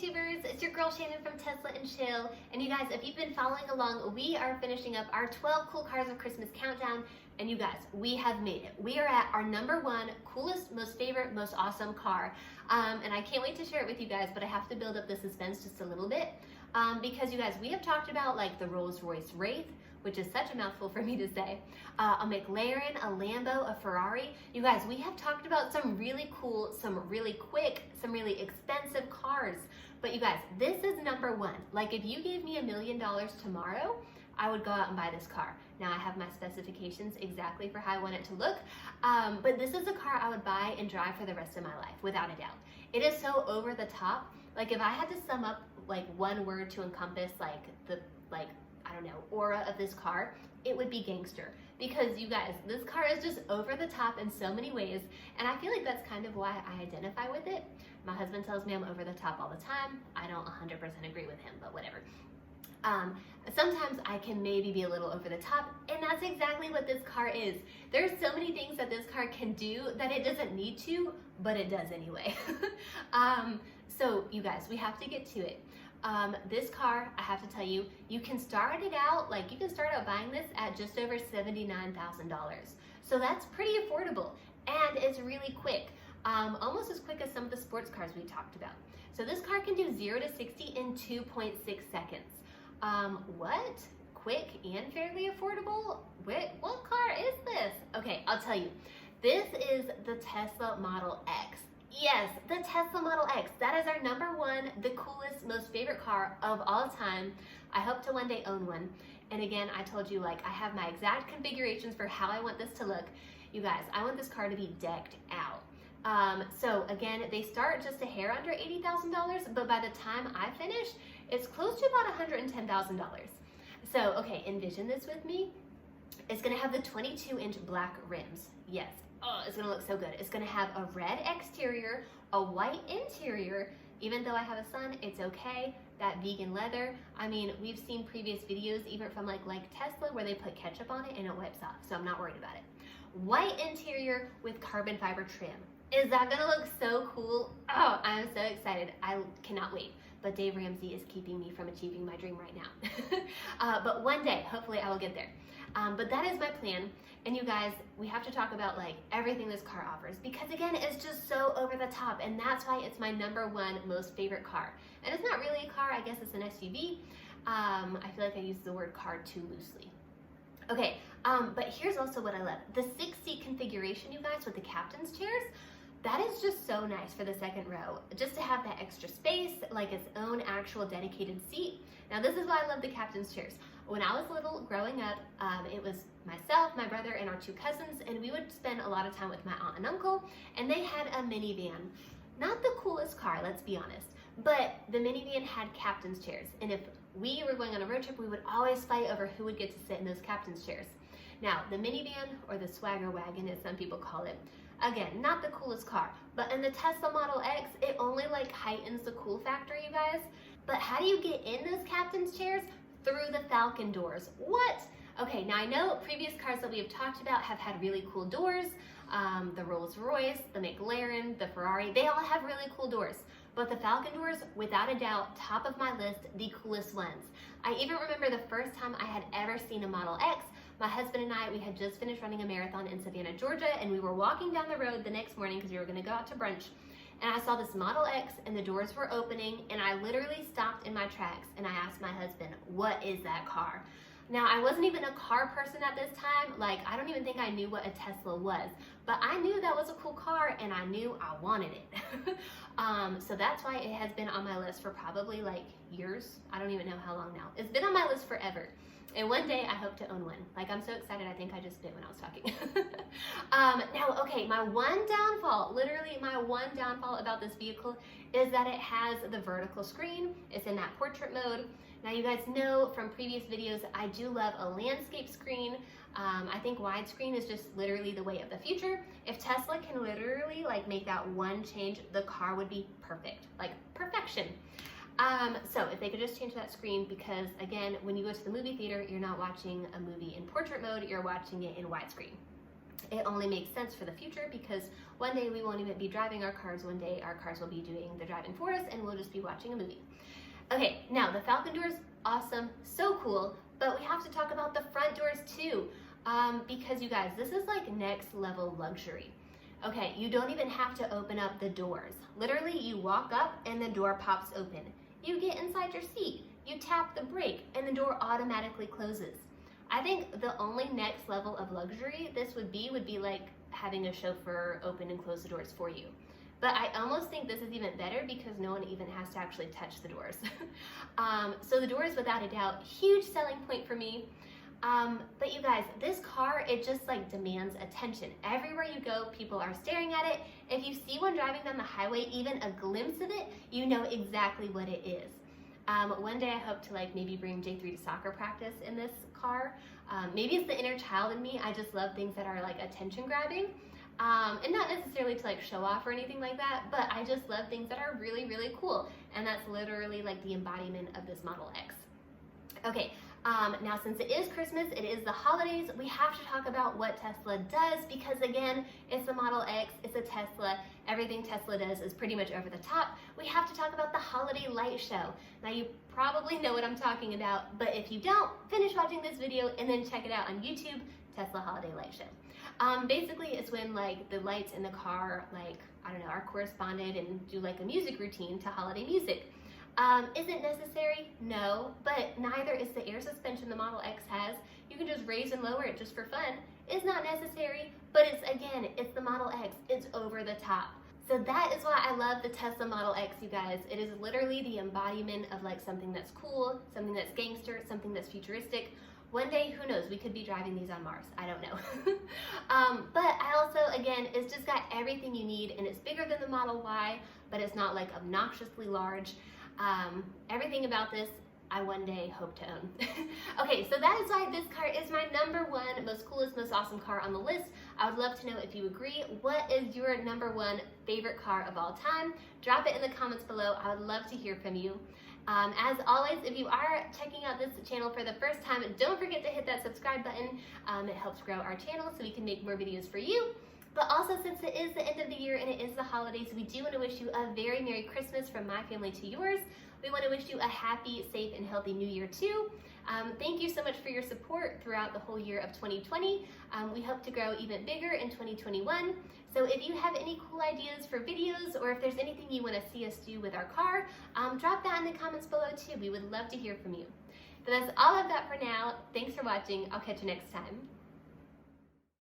YouTubers, it's your girl Shannon from Tesla and Chill. And you guys, if you've been following along, we are finishing up our 12 cool cars of Christmas countdown. And you guys, we have made it. We are at our #1 coolest, most favorite, most awesome car. And I can't wait to share it with you guys, but I have to build up the suspense just a little bit. Because you guys, we have talked about like the Rolls-Royce Wraith, which is such a mouthful for me to say, a McLaren, a Lambo, a Ferrari. You guys, we have talked about some really cool, some really quick, some really expensive cars. But you guys, this is #1. Like if you gave me $1 million tomorrow, I would go out and buy this car. Now I have my specifications exactly for how I want it to look, but this is a car I would buy and drive for the rest of my life, without a doubt. It is so over the top. Like if I had to sum up like one word to encompass like the, I don't know, aura of this car, it would be gangster. Because you guys, this car is just over the top in so many ways, and I feel like that's kind of why I identify with it. My husband tells me I'm over the top all the time. I don't 100% agree with him, but whatever. Sometimes I can maybe be a little over the top, and that's exactly what this car is. There's so many things that this car can do that it doesn't need to, but it does anyway. So you guys, we have to get to it. This car, I have to tell you, you can start it out, like you can start out buying this at just over $79,000. So that's pretty affordable, and it's really quick. Almost as quick as some of the sports cars we talked about. So this car can do 0 to 60 in 2.6 seconds. What? Quick and fairly affordable? What car is this? Okay, I'll tell you. This is the Tesla Model X. Yes, the Tesla Model X. That is our #1, the coolest, most favorite car of all time. I hope to one day own one. And again, I told you, like, I have my exact configurations for how I want this to look. You guys, I want this car to be decked out. So again, they start just a hair under $80,000, but by the time I finish, it's close to about $110,000. So, okay, envision this with me. It's gonna have the 22-inch black rims. Yes, oh, it's gonna look so good. It's gonna have a red exterior, a white interior. Even though I have a son, it's okay. That vegan leather, I mean, we've seen previous videos, even from like Tesla, where they put ketchup on it and it wipes off, so I'm not worried about it. White interior with carbon fiber trim. Is that gonna look so cool? Oh, I'm so excited. I cannot wait. But Dave Ramsey is keeping me from achieving my dream right now. But one day, hopefully I will get there. But that is my plan. And you guys, we have to talk about like everything this car offers, because again, it's just so over the top, and that's why it's my #1 most favorite car. And it's not really a car, I guess it's an SUV. I feel like I use the word car too loosely. Okay, but here's also what I love. The 6-seat configuration, you guys, with the captain's chairs. That is just so nice for the second row, just to have that extra space, like its own actual dedicated seat. Now this is why I love the captain's chairs. When I was little, growing up, it was myself, my brother, and our 2 cousins, and we would spend a lot of time with my aunt and uncle, and they had a minivan. Not the coolest car, let's be honest, but the minivan had captain's chairs, and if we were going on a road trip, we would always fight over who would get to sit in those captain's chairs. Now, the minivan, or the swagger wagon as some people call it, again, not the coolest car, but in the Tesla Model X, it only like heightens the cool factor, you guys. But how do you get in those captain's chairs? Through the Falcon doors. What? Okay, now I know previous cars that we have talked about have had really cool doors. The Rolls-Royce, the McLaren, the Ferrari, they all have really cool doors. But the Falcon doors, without a doubt, top of my list, the coolest ones. I even remember the first time I had ever seen a Model X. My husband and I, we had just finished running a marathon in Savannah, Georgia, and we were walking down the road the next morning because we were gonna go out to brunch. And I saw this Model X and the doors were opening, and I literally stopped in my tracks and I asked my husband, what is that car? Now, I wasn't even a car person at this time. Like, I don't even think I knew what a Tesla was, but I knew that was a cool car and I knew I wanted it. So that's why it has been on my list for probably like years. I don't even know how long now. It's been on my list forever. And one day I hope to own one. Like, I'm so excited, I think I just spit when I was talking. Now, okay, my one downfall, literally my one downfall about this vehicle is that it has the vertical screen. It's in that portrait mode. Now, you guys know from previous videos, I do love a landscape screen. I think widescreen is just literally the way of the future. If Tesla can literally like make that one change, the car would be perfect, like perfection. So if they could just change that screen, because again, when you go to the movie theater, you're not watching a movie in portrait mode, you're watching it in widescreen. it only makes sense for the future because one day we won't even be driving our cars. One day our cars will be doing the driving for us and we'll just be watching a movie. Okay, now the Falcon doors, awesome, so cool, but we have to talk about the front doors too, because you guys, this is like next level luxury. Okay, you don't even have to open up the doors. Literally, you walk up and the door pops open. You get inside your seat, you tap the brake, and the door automatically closes. I think the only next level of luxury this would be like having a chauffeur open and close the doors for you. But I almost think this is even better because no one even has to actually touch the doors. So the doors, without a doubt, huge selling point for me. But you guys, this car, it just like demands attention. Everywhere you go, people are staring at it. If you see one driving down the highway, even a glimpse of it, you know exactly what it is. One day I hope to like maybe bring J3 to soccer practice in this car. Maybe it's the inner child in me. I just love things that are like attention grabbing. And not necessarily to like show off or anything like that, but I just love things that are really, really cool. And that's literally like the embodiment of this Model X. Okay, now since it is Christmas, it is the holidays, we have to talk about what Tesla does because again, it's the Model X, it's a Tesla, everything Tesla does is pretty much over the top. We have to talk about the holiday light show. Now you probably know what I'm talking about, but if you don't, finish watching this video and then check it out on YouTube, Tesla Holiday Light Show. Basically it's when like the lights in the car, like, I don't know, are corresponded and do like a music routine to holiday music. Is it necessary? No, but neither is the air suspension the Model X has. You can just raise and lower it just for fun. It's not necessary, but it's the Model X. It's over the top. So that is why I love the Tesla Model X, you guys. It is literally the embodiment of like something that's cool, something that's gangster, something that's futuristic. One day, who knows, we could be driving these on Mars. I don't know. But I also, again, it's just got everything you need and it's bigger than the Model Y, but it's not like obnoxiously large. Everything about this, I one day hope to own. Okay, so that is why this car is my #1 most coolest, most awesome car on the list. I would love to know if you agree. What is your #1 favorite car of all time? Drop it in the comments below. I would love to hear from you. As always, if you are checking out this channel for the first time, don't forget to hit that subscribe button. It helps grow our channel so we can make more videos for you. But also, since it is the end of the year and it is the holidays, we do want to wish you a very Merry Christmas from my family to yours. We want to wish you a happy, safe, and healthy New Year too. Thank you so much for your support throughout the whole year of 2020. We hope to grow even bigger in 2021. So if you have any cool ideas for videos or if there's anything you want to see us do with our car, drop that in the comments below too. We would love to hear from you. But that's all I've got for now. Thanks for watching. I'll catch you next time.